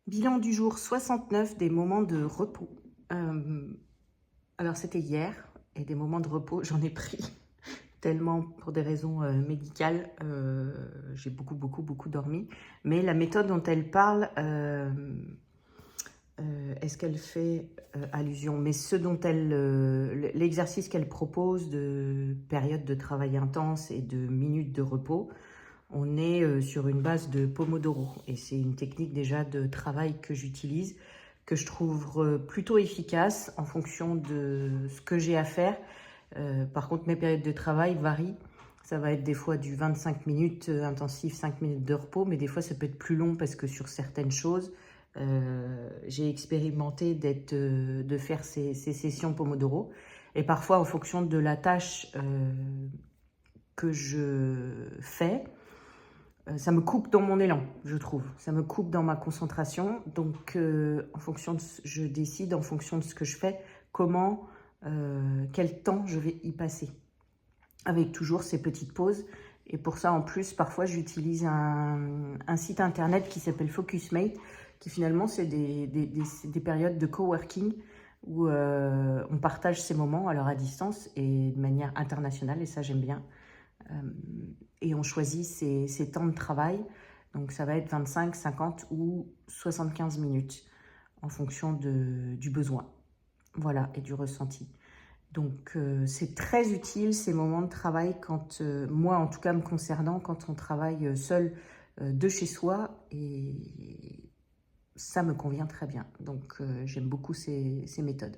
Bilan du jour 69 des moments de repos. Alors c'était hier et des moments de repos, j'en ai pris tellement pour des raisons médicales. J'ai beaucoup dormi. Mais la méthode dont elle parle, est-ce qu'elle fait allusion? Mais ce dont l'exercice qu'elle propose de période de travail intense et de minutes de repos, on est sur une base de Pomodoro et c'est une technique déjà de travail que j'utilise, que je trouve plutôt efficace en fonction de ce que j'ai à faire. Par contre, mes périodes de travail varient. Ça va être des fois du 25 minutes intensif, 5 minutes de repos, mais des fois ça peut être plus long parce que sur certaines choses, j'ai expérimenté de faire ces sessions Pomodoro. Et parfois, en fonction de la tâche que je fais, ça me coupe dans mon élan, je trouve. Ça me coupe dans ma concentration. Donc, je décide en fonction de ce que je fais, quel temps je vais y passer. Avec toujours ces petites pauses. Et pour ça, en plus, parfois, j'utilise un site internet qui s'appelle Focusmate, qui finalement, c'est des périodes de coworking où on partage ces moments, alors à distance et de manière internationale, et ça, j'aime bien. Et on choisit ses temps de travail. Donc ça va être 25, 50 ou 75 minutes en fonction du besoin. Voilà, et du ressenti. Donc c'est très utile ces moments de travail quand, moi en tout cas me concernant, quand on travaille seul de chez soi, et ça me convient très bien. Donc j'aime beaucoup ces méthodes.